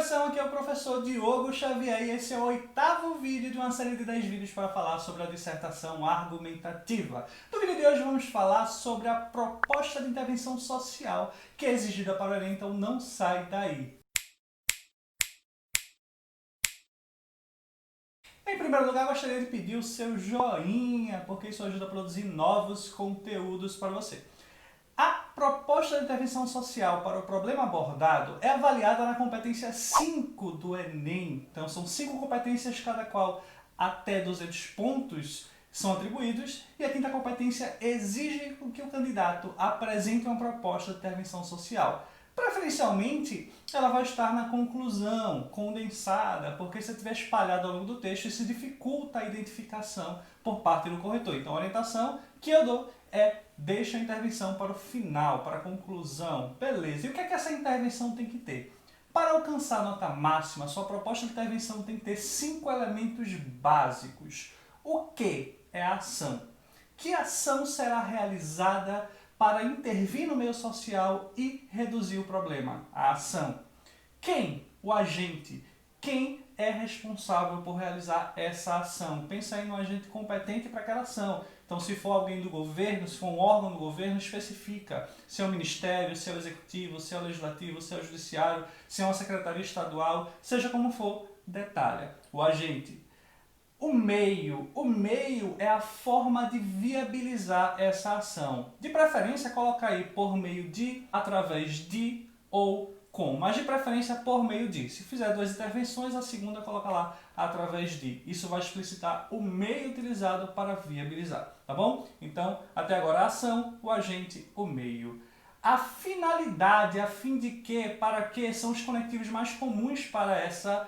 educação, aqui é o professor Diogo Xavier e esse é o 8º vídeo de uma série de 10 vídeos para falar sobre a dissertação argumentativa. No vídeo de hoje vamos falar sobre a proposta de intervenção social que é exigida para o Enem, então não sai daí. Em primeiro lugar, gostaria de pedir o seu joinha, porque isso ajuda a produzir novos conteúdos para você. A proposta de intervenção social para o problema abordado é avaliada na competência 5 do Enem. Então, são 5 competências, cada qual até 200 pontos são atribuídos, e a quinta competência exige que o candidato apresente uma proposta de intervenção social. Preferencialmente, ela vai estar na conclusão, condensada, porque se estiver espalhado ao longo do texto, isso dificulta a identificação por parte do corretor. Então, a orientação que eu dou é: deixa a intervenção para o final, para a conclusão. Beleza, e o que é que essa intervenção tem que ter? Para alcançar a nota máxima, a sua proposta de intervenção tem que ter 5 elementos básicos. O que é a ação? Que ação será realizada para intervir no meio social e reduzir o problema? A ação. Quem? O agente. Quem é responsável por realizar essa ação? Pensa aí no agente competente para aquela ação. Então, se for alguém do governo, se for um órgão do governo, especifica se é o ministério, se é o executivo, se é o legislativo, se é o judiciário, se é uma secretaria estadual, seja como for, detalha. O agente. O meio é a forma de viabilizar essa ação. De preferência, coloca aí por meio de, através de ou com, mas de preferência por meio de. Se fizer 2 intervenções, a segunda coloca lá através de. Isso vai explicitar o meio utilizado para viabilizar, tá bom? Então, até agora a ação, o agente, o meio. A finalidade, a fim de que, para que, são os conectivos mais comuns para essa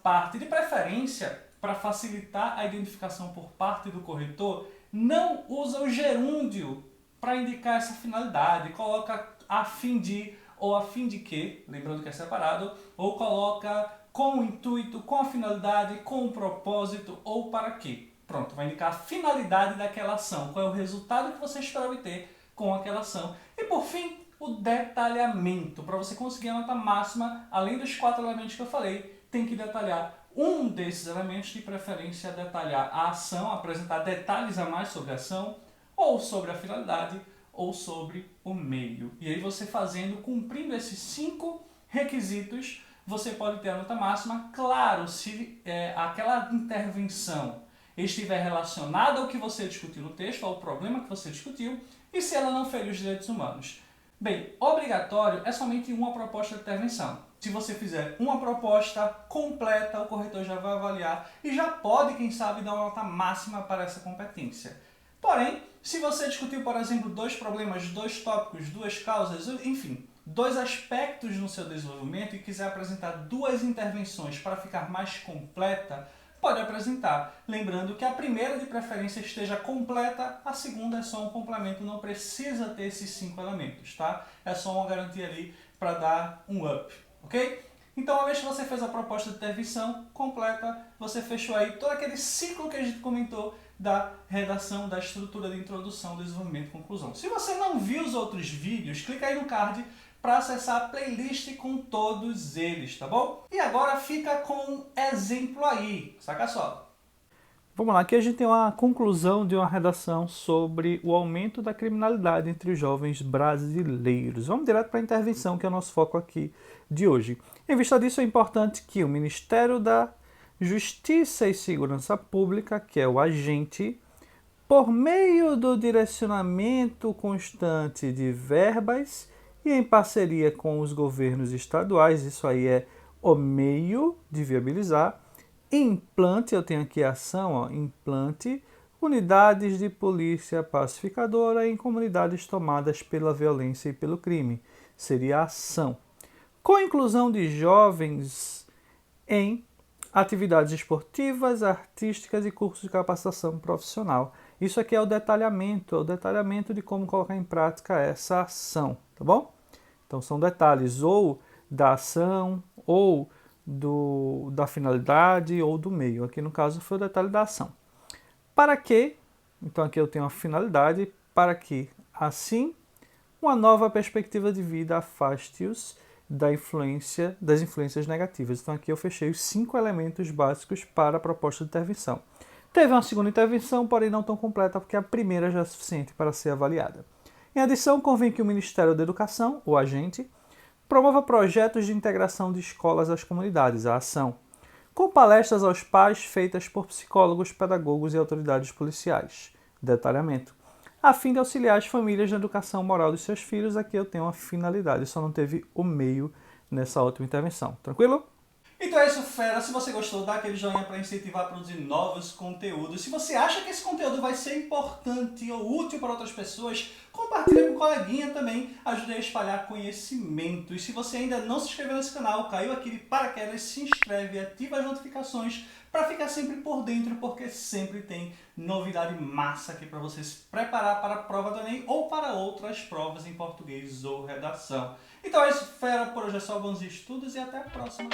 parte. De preferência, para facilitar a identificação por parte do corretor, não usa o gerúndio para indicar essa finalidade. Coloca a fim de ou a fim de que, lembrando que é separado, ou coloca com o intuito, com a finalidade, com o propósito ou para quê. Pronto, vai indicar a finalidade daquela ação, qual é o resultado que você espera obter com aquela ação. E por fim, o detalhamento. Para você conseguir a nota máxima, além dos 4 elementos que eu falei, tem que detalhar um desses elementos, de preferência detalhar a ação, apresentar detalhes a mais sobre a ação, ou sobre a finalidade, ou sobre o meio. E aí você fazendo, cumprindo esses 5 requisitos, você pode ter a nota máxima. Claro, se aquela intervenção estiver relacionada ao que você discutiu no texto, ao problema que você discutiu, e se ela não ferir os direitos humanos. Bem, obrigatório é somente uma proposta de intervenção. Se você fizer uma proposta completa, o corretor já vai avaliar e já pode, quem sabe, dar uma nota máxima para essa competência. Porém, se você discutiu, por exemplo, 2 problemas, 2 tópicos, 2 causas, enfim, 2 aspectos no seu desenvolvimento e quiser apresentar 2 intervenções para ficar mais completa, pode apresentar. Lembrando que a primeira, de preferência, esteja completa, a segunda é só um complemento, não precisa ter esses 5 elementos, tá? É só uma garantia ali para dar um up, ok? Então, uma vez que você fez a proposta de intervenção completa, você fechou aí todo aquele ciclo que a gente comentou da redação, da estrutura de introdução, desenvolvimento e conclusão. Se você não viu os outros vídeos, clica aí no card para acessar a playlist com todos eles, tá bom? E agora fica com um exemplo aí, saca só. Vamos lá, aqui a gente tem uma conclusão de uma redação sobre o aumento da criminalidade entre os jovens brasileiros. Vamos direto para a intervenção, que é o nosso foco aqui de hoje. Em vista disso, é importante que o Ministério da Justiça e Segurança Pública, que é o agente, por meio do direcionamento constante de verbas e em parceria com os governos estaduais, isso aí é o meio de viabilizar, implante, eu tenho aqui a ação, ó, implante unidades de polícia pacificadora em comunidades tomadas pela violência e pelo crime. Seria a ação. Com a inclusão de jovens em atividades esportivas, artísticas e cursos de capacitação profissional. Isso aqui é o detalhamento de como colocar em prática essa ação, tá bom? Então são detalhes ou da ação, ou da finalidade, ou do meio. Aqui no caso foi o detalhe da ação. Para que, então aqui eu tenho a finalidade, para que assim uma nova perspectiva de vida afaste-os das influências negativas. Então aqui eu fechei os 5 elementos básicos para a proposta de intervenção. Teve uma segunda intervenção, porém não tão completa, porque a primeira já é suficiente para ser avaliada. Em adição, convém que o Ministério da Educação, o agente, promova projetos de integração de escolas às comunidades, a ação, com palestras aos pais feitas por psicólogos, pedagogos e autoridades policiais, detalhamento, a fim de auxiliar as famílias na educação moral dos seus filhos. Aqui eu tenho uma finalidade, só não teve o meio nessa última intervenção. Tranquilo? Então é isso, fera. Se você gostou, dá aquele joinha para incentivar a produzir novos conteúdos. Se você acha que esse conteúdo vai ser importante ou útil para outras pessoas, compartilhe com o coleguinha também. Ajude a espalhar conhecimento. E se você ainda não se inscreveu nesse canal, caiu aqui de paraquedas, se inscreve e ativa as notificações para ficar sempre por dentro, porque sempre tem novidade massa aqui para você se preparar para a prova do Enem ou para outras provas em português ou redação. Então é isso, fera. Por hoje é só, bons estudos e até a próxima.